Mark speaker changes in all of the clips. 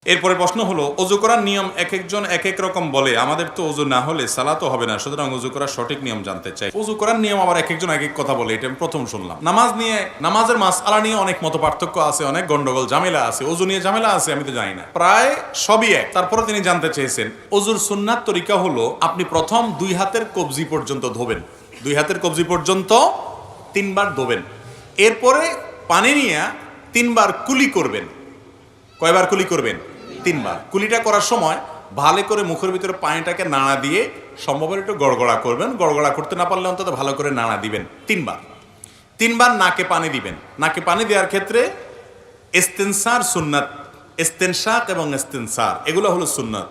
Speaker 1: এরপরে প্রশ্ন হলো, অজু করার নিয়ম এক একজন এক এক রকম বলে, আমাদের তো অজু না হলে সালাতও হবে না, সুতরাং অজু করার সঠিক নিয়ম জানতে চাই। অজু করার নিয়ম আবার এক একজন এক এক কথা বলে, এটা আমি প্রথম শুনলাম। নামাজের মাসআলা নিয়ে অনেক মত পার্থক্য আছে, অনেক গন্ডগোল ঝামেলা আছে, অজু নিয়ে ঝামেলা আছে, আমি তো জানি না, প্রায় সবই এক। তারপরে তিনি জানতে চেয়েছেন অজুর সুন্নাত তরিকা হলো, আপনি প্রথম দুই হাতের কবজি পর্যন্ত ধোবেন, দুই হাতের কবজি পর্যন্ত 3 বার ধোবেন। এরপরে পানি নিয়ে 3 বার কুলি করবেন। কয়বার কুলি করবেন? 3 বার। কুলিটা করার সময় ভালো করে মুখের ভিতরে পানিটাকে নাড়া দিয়ে সম্ভবত একটু গড়গড়া করবেন, গড়গড়া করতে না পারলে অন্তত ভালো করে নাড়া দিবেন 3 বার। 3 বার নাকে পানি দিবেন। নাকে পানি দেওয়ার ক্ষেত্রে ইস্তেনসার সুন্নাত, ইস্তেনশাক এবং ইস্তেনসার এগুলো হলো সুন্নাত।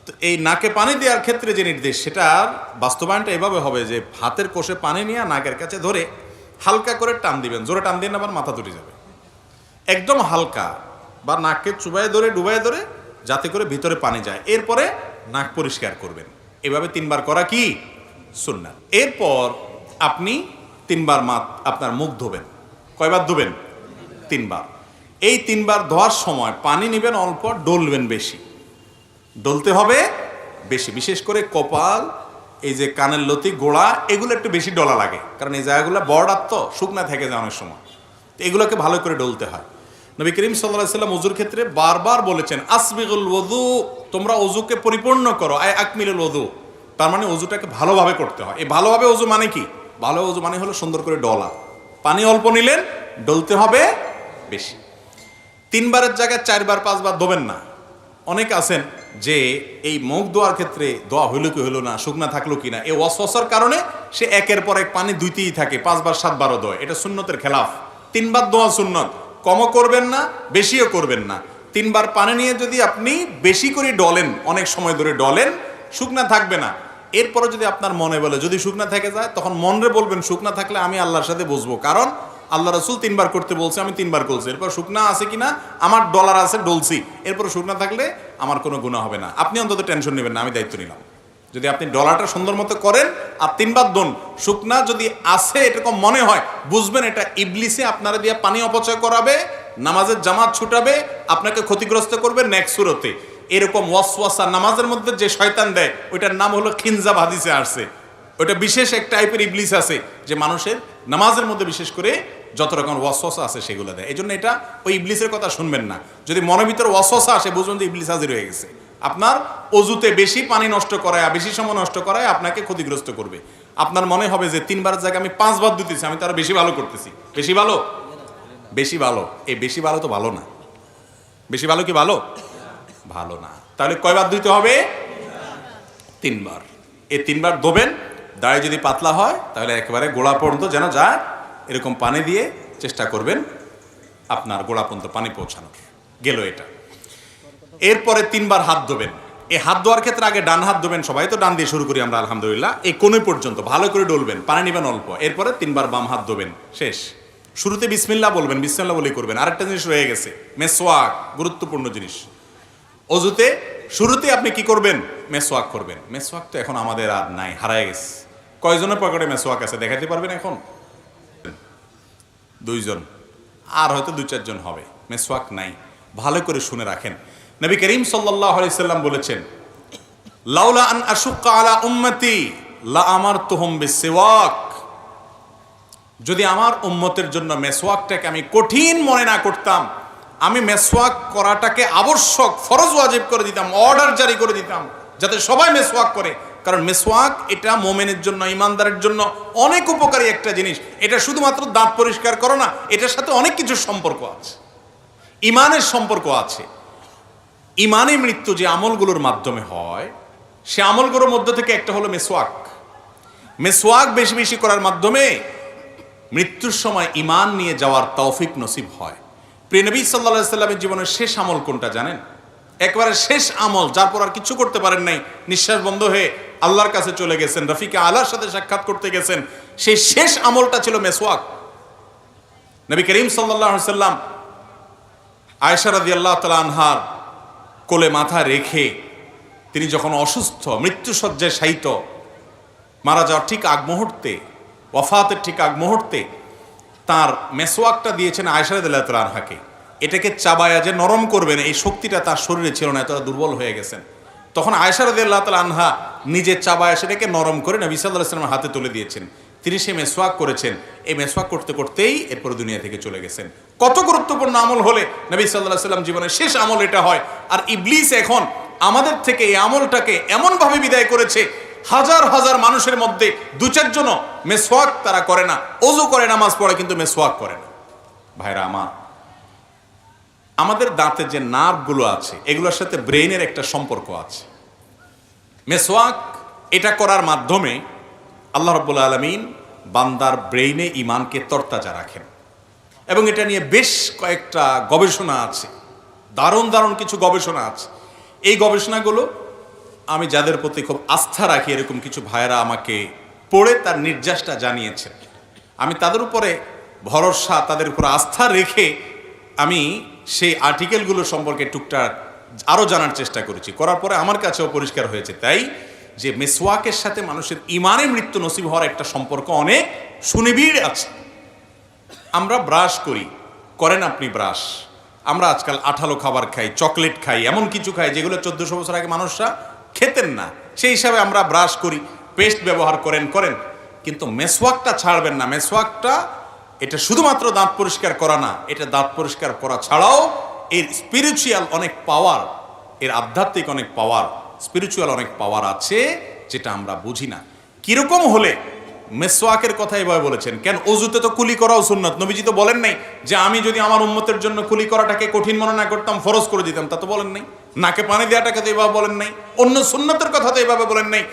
Speaker 1: তো এই নাকে পানি দেওয়ার ক্ষেত্রে যে নির্দেশ, সেটার বাস্তবায়নটা এভাবে হবে যে হাতের কোষে পানি নিয়ে নাকের কাছে ধরে হালকা করে টান দিবেন, জোরে টান দিয়ে আবার মাথা তুলে যাবে, একদম হালকা, বা নাককে চুবায় ধরে ডুবায় ধরে যাতে করে ভিতরে পানি যায়। এরপরে নাক পরিষ্কার করবেন। এভাবে 3 বার করা কি সুন্নাত। এরপর আপনি 3 বার আপনার মুখ ধোবেন। কয়বার ধোবেন? 3 বার। এই 3 বার ধোয়ার সময় পানি নেবেন অল্প, ডলবেন বেশি, ডলতে হবে বেশি, বিশেষ করে কপাল, এই যে কানের লতি, গোড়া, এগুলো একটু বেশি ডলা লাগে, কারণ এই জায়গাগুলো বর্ডার তো শুকনা থেকে যায় অনেক সময়, তো এগুলোকে ভালো করে ডলতে হয়। নবী করিম সাল্লাল্লাহু আলাইহি ওয়াসাল্লাম ওযুর ক্ষেত্রে বারবার বলেছেন, আসবিগুল ওযু, তোমরা ওযুকে পরিপূর্ণ করো, আয় আকমিলুল ওযু, তার মানে ওযুটাকে ভালোভাবে করতে হয়। এই ভালোভাবে ওযু মানে কি? ভালো ওযু মানে হলো সুন্দর করে ডলা, পানি অল্প নিলেন, ডলতে হবে বেশি। 3 বারের জায়গায় 4 বার 5 বার ধোবেন না। অনেক আছেন যে এই মুখ ধোয়ার ক্ষেত্রে দোয়া হইল কি হইল না, শুকনা থাকলো কিনা, এই ওয়াসওয়াসার কারণে সে একের পর এক পানি ধুইতেই থাকে, 5 বার 7 বারও ধোয়। এটা সুন্নতের খেলাফ। 3 বার ধোয়া সুন্নত, কমও করবেন না, বেশিও করবেন না। 3 বার পানি নিয়ে যদি আপনি বেশি করে ডলেন, অনেক সময় ধরে ডলেন, শুকনা থাকবে না। এরপরে যদি আপনার মনে বলে, যদি শুকনা থেকে যায়, তখন মনরে বলবেন শুকনা থাকলে আমি আল্লাহর সাথে বসবো, কারণ আল্লাহ রাসূল 3 বার করতে বলছে, আমি 3 বার করছি। এরপর শুকনা আছে কিনা, আমার ডলার আছে, ডলছি, এরপর শুকনা থাকলে আমার কোনো গুনাহ হবে না। আপনি অন্তত টেনশন নেবেন না, আমি দায়িত্ব নিলাম। যদি আপনি ডলারটা সুন্দর মতো করেন আর 3 বার দোন, শুকনা যদি আছে এরকম মনে হয়, বুঝবেন এটা ইবলিসে আপনারা দিয়ে পানি অপচয় করাবে, নামাজের জামাত ছুটাবে, আপনাকে ক্ষতিগ্রস্ত করবে নেক্সট সুরতে। এরকম ওয়াসওয়াসা নামাজের মধ্যে যে শয়তান দেয়, ওইটার নাম হলো খিনজাব, হাদিসে আসছে। ওইটা বিশেষ এক টাইপের ইবলিস আছে যে মানুষের নামাজের মধ্যে বিশেষ করে যত রকম ওয়াসওয়াসা আছে সেগুলো দেয়। এই জন্য এটা ওই ইবলিসের কথা শুনবেন না। যদি মনের ভিতরে ওয়াসওয়াসা আসে, বুঝবেন যে ইবলিস হাজির হয়ে গেছে। আপনার অজুতে বেশি পানি নষ্ট করায়, বেশি সময় নষ্ট করায় আপনাকে ক্ষতিগ্রস্ত করবে। আপনার মনে হবে যে 3 বারের জায়গায় আমি 5 বার দিতেছি, আমি তো আরো বেশি ভালো করতেছি। বেশি ভালো, বেশি ভালো, এই বেশি ভালো তো ভালো না। বেশি ভালো কি ভালো? ভালো না। তাহলে কয়বার দিতে হবে? 3 বার। এই 3 বার ধোবেন। দাড়ি যদি পাতলা হয় তাহলে একেবারে গোড়া পর্যন্ত যেন যায়, এরকম পানি দিয়ে চেষ্টা করবেন আপনার গোড়া পর্যন্ত পানি পৌঁছানোর। গেল এটা। এরপরে 3 বার হাত ধোবেন। এই হাত ধোয়ার ক্ষেত্রে আগে ডান হাত ধোবেন, সবাই তো ডান দিয়ে শুরু করি আমরা আলহামদুলিল্লাহ। এই কোণে পর্যন্ত ভালো করে ডলবেন, পানি নেবেন অল্প। এরপরে 3 বার বাম হাত ধোবেন, শেষ। শুরুতে বিসমিল্লাহ বলবেন, বিসমিল্লাহ বলেই করবেন। আরেকটা জিনিস রয়ে গেছে, মেসওয়াক, গুরুত্বপূর্ণ জিনিস। অজুতে শুরুতে আপনি কি করবেন? মেসওয়াক করবেন। মেসওয়াক তো এখন আমাদের আর নাই, হারায় গেছে। কয়জনের পকেটে মেসওয়াক আছে দেখাতে পারবেন এখন? 2 জন, আর হয়তো 2-4 জন হবে। মেসওয়াক নাই। ভালো করে শুনে রাখেন, নবী করিম সাল্লাল্লাহু আলাইহি সাল্লাম বলেছেন, লাউলা আন আশুক্কা আলা উম্মতি লা আমারতুহুম বিসওয়াক, যদি আমার উম্মতের জন্য মেসওয়াকটাকে আমি কঠিন মনে না করতাম, আমি মেসওয়াক করাটাকে আবশ্যক, ফরজ ওয়াজিব করে দিতাম, অর্ডার জারি করে দিতাম যাতে সবাই মেসওয়াক করে। কারণ মেসওয়াক এটা মুমিনের জন্য, ইমানদারের জন্য অনেক উপকারী একটা জিনিস। এটা শুধুমাত্র দাঁত পরিষ্কার করো না, এটার সাথে অনেক কিছু সম্পর্ক আছে, ইমানের সম্পর্ক আছে। ইমানে মৃত্যু যে আমলগুলোর মাধ্যমে হয়, সে আমলগুলোর মধ্যে থেকে একটা হলো মেসওয়াক। মেসওয়াক বেশি বেশি করার মাধ্যমে মৃত্যুর সময় ইমান নিয়ে যাওয়ার তৌফিক নসিব হয়। প্রিয় নবী সাল্লাল্লাহু আলাইহি সাল্লামের জীবনের শেষ আমল কোনটা জানেন? একবারে শেষ আমল, যার পর আর কিছু করতে পারেন নাই, নিঃশ্বাস বন্ধ হয়ে আল্লাহর কাছে চলে গেছেন, রফিকে আলার সাথে সাক্ষাৎ করতে গেছেন, সেই শেষ আমলটা ছিল মেসওয়াক। নবী করিম সাল্লাল্লাহু আলাইহি সাল্লাম আয়েশা রাদিয়াল্লাহু তাআলা আনহার কোলে মাথা রেখে তিনি যখন অসুস্থ, মৃত্যুসজ্জায় শায়িত, মারা যাওয়ার ঠিক আগ মুহূর্তে, ওয়াফাতের ঠিক আগ মুহূর্তে তার মেসওয়াকটা দিয়েছেন আয়েশা রাদিয়াল্লাহু তাআলা আনহাকে। এটাকে চাবায়া যে নরম করবেন এই শক্তিটা তার শরীরে ছিল না, এতটা দুর্বল হয়ে গেছেন। তখন আয়েশা রাদিয়াল্লাহু তাআলা আনহা নিজে চাবায়া সেটাকে নরম করে নবী সাল্লাল্লাহু আলাইহি ওয়াসাল্লামের হাতে তুলে দিয়েছেন। তিনি সে মেসওয়াক করেছেন, এই মেসওয়াক করতে করতেই এরপর দুনিয়া থেকে চলে গেছেন। কত গুরুত্বপূর্ণ আমল হলে নবী সাল্লাল্লাহু আলাইহি ওয়াসাল্লাম জীবনের শেষ আমল এটা হয়। আর ইবলিস এখন আমাদের থেকে এই আমলটাকে এমনভাবে বিদায় করেছে, হাজার হাজার মানুষের মধ্যে দু চারজনও মেসওয়াক তারা করে না, ওযু করে নামাজ পড়ে কিন্তু মেসওয়াক করে না। ভাইরা আমার, আমাদের দাঁতে যে নার্ভগুলো আছে এগুলোর সাথে ব্রেইনের একটা সম্পর্ক আছে। মেসওয়াক এটা করার মাধ্যমে আল্লাহ রাব্বুল আলামিন বান্দার ব্রেইনে ঈমানকে তরতাজা রাখেন, এবং এটা নিয়ে বেশ কয়েকটা গবেষণা আছে, দারুণ দারুণ কিছু গবেষণা আছে। এই গবেষণাগুলো আমি যাদের প্রতি খুব আস্থা রাখি এরকম কিছু ভাইয়েরা আমাকে পড়ে তার নির্যাসটা জানিয়েছেন। আমি তাদের উপরে ভরসা, তাদের উপর আস্থা রেখে আমি সেই আর্টিকেলগুলো সম্পর্কে টুকটাক আরও জানার চেষ্টা করেছি। করার পরে আমার কাছেও পরিষ্কার হয়েছে তাই যে মেসওয়াকের সাথে মানুষের ঈমানে মৃত্যু নসিব হওয়ার একটা সম্পর্ক অনেক সুনিবিড় আছে। আমরা ব্রাশ করেন আপনি ব্রাশ, আমরা আজকাল আঠালো খাবার খাই, চকলেট খাই, এমন কিছু খাই যেগুলো 1400 বছর আগে মানুষরা খেতেন না, সেই হিসাবে আমরা ব্রাশ করি, পেস্ট ব্যবহার করেন, কিন্তু মেসওয়াকটা ছাড়বেন না। মেসওয়াকটা এটা শুধুমাত্র দাঁত পরিষ্কার করা না, এটা দাঁত পরিষ্কার করা ছাড়াও এর স্পিরিচুয়াল অনেক পাওয়ার, এর আধ্যাত্মিক অনেক পাওয়ার, স্পিরিচুয়াল অনেক পাওয়ার আছে যেটা আমরা বুঝি না। কিরকম হলে মেসওয়াকের কথা এভাবে বলেছেন? কেন অজুতে তো কুলি করাও সুন্নত। নবীজি তো বলেন নাই যে আমি যদি আমার উম্মতের জন্য কুলি করাটাকে কঠিন মনে না করতাম ফরজ করে দিতাম, তা তো বলেন নাই। নাকে পানি দেওয়াটাকে তো এভাবে বলেন নাই, অন্য সুন্নতের কথা তো এভাবে বলেন নাই।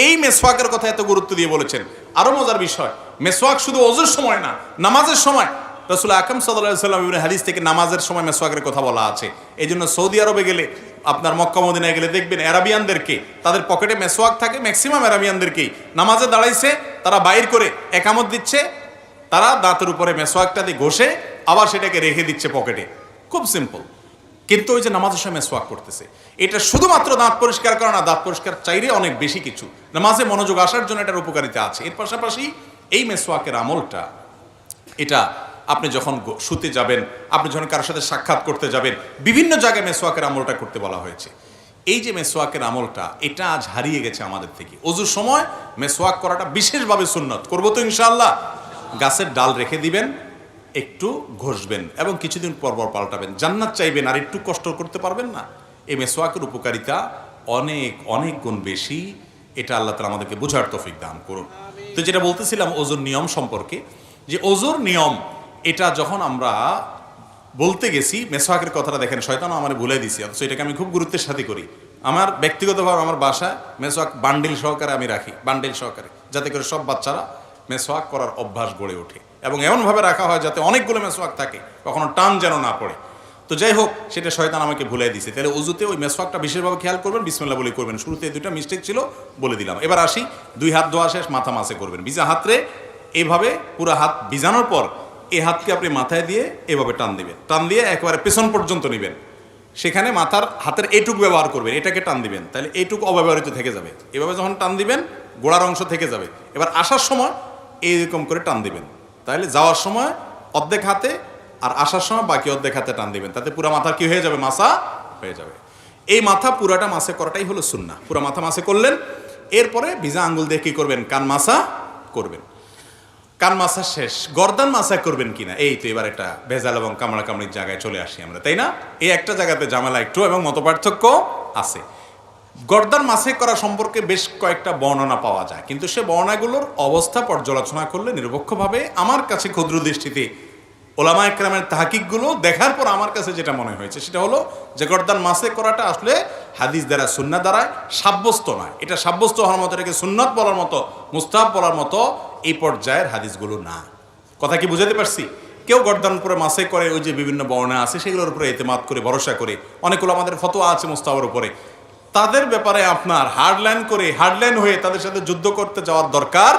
Speaker 1: এই মেসওয়াকের কথা এত গুরুত্ব দিয়ে বলেছেন। আরো মজার বিষয়, মেসওয়াক শুধু ওযুর সময় না, নামাজের সময় রাসূল আকরাম সাল্লাল্লাহু আলাইহি ওয়াসাল্লাম ইবনে হাদিস থেকে নামাজের সময় মেসওয়াকের কথা বলা আছে। এই জন্য সৌদি আরবে গেলে, আপনার মক্কা মদিনায় গেলে দেখবেন আরাবিয়ানদেরকে তাদের পকেটে মেসওয়াক থাকে, ম্যাক্সিমাম আরাবিয়ানদেরকেই। নামাজে দাঁড়াইছে তারা বাইর করে একামত দিচ্ছে, তারা দাঁতের উপরে মেসওয়াকটা দিয়ে ঘষে আবার সেটাকে রেখে দিচ্ছে পকেটে, খুব সিম্পল। কিন্তু ওই যে নামাজের সময় মেসওয়াক করতেছে, এটা শুধুমাত্র দাঁত পরিষ্কার করা না, দাঁত পরিষ্কার চাইলে অনেক বেশি কিছু, নামাজে মনোযোগ আসার জন্য এটার উপকারিতা আছে। এর পাশাপাশি এই মেসওয়াকের আমলটা, এটা আপনি যখন শুতে যাবেন, আপনি যখন কারোর সাথে সাক্ষাৎ করতে যাবেন, বিভিন্ন জায়গায় মেসওয়াকের আমলটা করতে বলা হয়েছে। এই যে মেসওয়াকের আমলটা, এটা আজ হারিয়ে গেছে আমাদের থেকে। ওযুর সময় মেসওয়াক করাটা বিশেষভাবে সুন্নত। করবো তো ইনশাআল্লাহ। গাছের ডাল রেখে দিবেন, একটু ঘষবেন এবং কিছুদিন পর পর পাল্টাবেন। জান্নাত চাইবেন আর একটু কষ্ট করতে পারবেন না? এই মেসওয়াকের উপকারিতা অনেক অনেক গুণ বেশি। এটা আল্লাহ তাআলা আমাদেরকে বোঝার তৌফিক দান করুন। তো যেটা বলতেছিলাম ওযুর নিয়ম সম্পর্কে, যে ওযুর নিয়ম এটা যখন আমরা বলতে গেছি, মেসওয়াকের কথাটা দেখেন শয়তানও আমার ভুলে দিছি, অথচ এটাকে আমি খুব গুরুত্বের সাথে করি। আমার ব্যক্তিগতভাবে আমার বাসায় মেসওয়াক বান্ডিল সহকারে আমি রাখি, বান্ডিল সহকারে, যাতে করে সব বাচ্চারা মেসওয়াক করার অভ্যাস গড়ে ওঠে, এবং এমনভাবে রাখা হয় যাতে অনেকগুলো মেসওয়াক থাকে, কখনো টান যেন না পড়ে। তো যাই হোক, সেটা শয়তান আমাকে ভুলাই দিছে। তাহলে উজুতে ওই মেসওয়াকটা বিশেষভাবে খেয়াল করবেন, বিসমিল্লাহ বলে করবেন। শুরুতে দুইটা মিস্টেক ছিল, বলে দিলাম। এবার আসি, 2 হাত ধোয়া শেষ, মাথা মাসে করবেন। ভিজা হাতরে এইভাবে পুরো হাত ভিজানোর পর এই হাতকে আপনি মাথায় দিয়ে এভাবে টান দিবেন, টান দিয়ে একেবারে পেছন পর্যন্ত নেবেন। সেখানে হাতের এইটুক ব্যবহার করবেন, এটাকে টান দিবেন, তাহলে এইটুক অব্যবহৃত থেকে যাবে। এভাবে যখন টান দিবেন গোড়ার অংশ থেকে যাবে। এবার আসার সময় এইরকম করে টান দিবেন, তাহলে যাওয়ার সময় অর্ধেক হাতে আর আসার সময় বাকি অর্ধেক হাতে টান দিবেন, তাতে পুরো মাথা কি হয়ে যাবে? মাসা হয়ে যাবে। এই মাথা পুরাটা মাসে করাটাই হলো সুন্নাহ। পুরো মাথা মাসে করলেন, এরপরে ভিজা আঙ্গুল দিয়ে কি করবেন? কান মাসা করবেন। কান মাসা শেষ, গর্দান মাসা করবেন কিনা, এই তো এবার একটা ভেজাল এবং কামড়াকামড়ির জায়গায় চলে আসি আমরা, তাই না? এই একটা জায়গাতে ঝামেলা একটু এবং মতপার্থক্য আছে। গর্দান মাসে করা সম্পর্কে বেশ কয়েকটা বর্ণনা পাওয়া যায়, কিন্তু সে বর্ণনাগুলোর অবস্থা পর্যালোচনা করলে নিরপেক্ষভাবে আমার কাছে ক্ষুদ্র দৃষ্টিতে ওলামা একরামের তাহকিকগুলো দেখার পর আমার কাছে যেটা মনে হয়েছে সেটা হলো যে গর্দান মাসে করাটা আসলে হাদিস দ্বারা, সুন্নাহ দ্বারা সাব্যস্ত নয়। এটা সাব্যস্ত হওয়ার মতো, এটাকে সুন্নাত বলার মতো, মুস্তাহাব বলার মতো এই পর্যায়ের হাদিসগুলো না। কথা কি বুঝাতে পারছি? কেউ গর্দান উপরে মাসে করে, ওই যে বিভিন্ন বর্ণনা আছে সেগুলোর উপরে এতেমাদ করে, ভরসা করে, অনেকগুলো আমাদের ফতোয়া আছে মুস্তাহাবের উপরে, তাদের ব্যাপারে আপনার হার্ডলাইন হয়ে তাদের সাথে যুদ্ধ করতে যাওয়ার দরকার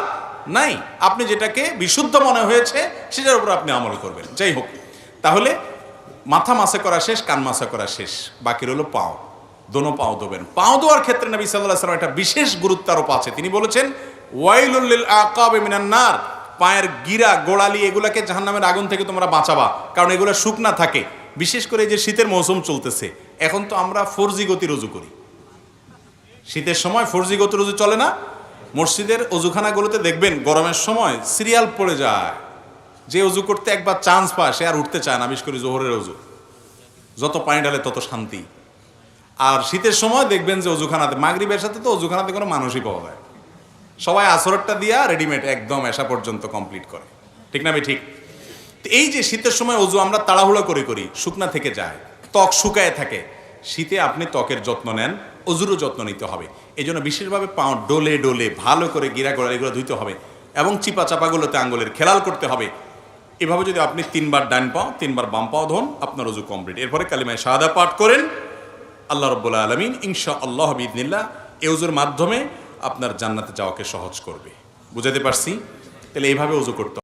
Speaker 1: নাই। আপনি যেটাকে বিশুদ্ধ মনে হয়েছে সেটার উপর আপনি আমল করবেন। যাই হোক, তাহলে মাথা মাসে করা শেষ, কান মাসে করা শেষ, বাকি রইল পাও। দোনো পাও দেবেন। পাও দেওয়ার ক্ষেত্রে নবী সাল্লাল্লাহু আলাইহি ওয়াসাল্লাম একটা বিশেষ গুরুত্ব আরোপ আছে। তিনি বলেছেন, ওয়াইলুল লিল আকাবি মিনান নার, পায়ের গিরা গোড়ালি এগুলাকে জাহান্নামের আগুন থেকে তোমরা বাঁচাবা, কারণ এগুলো শুকনা থাকে। বিশেষ করে এই যে শীতের মৌসুম চলতেছে, এখন তো আমরা 4G গতির অজু করি। শীতের সময় 4G গতির অজু চলে না? মসজিদের অজুখানাগুলোতে দেখবেন গরমের সময় সিরিয়াল পড়ে যায়, যে অজু করতে একবার চান্স পায় সে আর উঠতে চায় না, বিশেষ করে জোহরের অজু, যত পানি ঢালে তত শান্তি। আর শীতের সময় দেখবেন যে অজুখানাতে, মাগরিবের সাথে তো অজুখানাতে কোনো মানুষই পাওয়া যায়, সবাই আসরটা দিয়া রেডিমেড একদম এসা পর্যন্ত কমপ্লিট করে, ঠিক না ভাই? ঠিক। এই যে শীতের সময় অজু আমরা তাড়াহুড়ো করি, শুকনা থেকে যায়, ত্বক শুকায় থাকে। শীতে আপনি ত্বকের যত্ন নেন, অজুরও যত্ন নিতে হবে। এই জন্য বিশেষভাবে পাও ডোলে ডোলে ভালো করে গিরা গোড়া এগুলো ধুইতে হবে, এবং চিপা চাপাগুলোতে আঙ্গুলের খেলাল করতে হবে। এভাবে যদি আপনি 3 বার ডান পাও 3 বার বাম পাও ধোন, আপনার অজু কমপ্লিট। এরপরে কালিমায়ে শাহাদা পাঠ করেন, আল্লাহ রাব্বুল আলামিন ইনশাআল্লাহ বিইذনিল্লাহ এই অজুর মাধ্যমে আপনার জান্নাতে যাওয়াকে সহজ করবে। বুঝাতে পারছি? তাহলে এইভাবে অজু করতে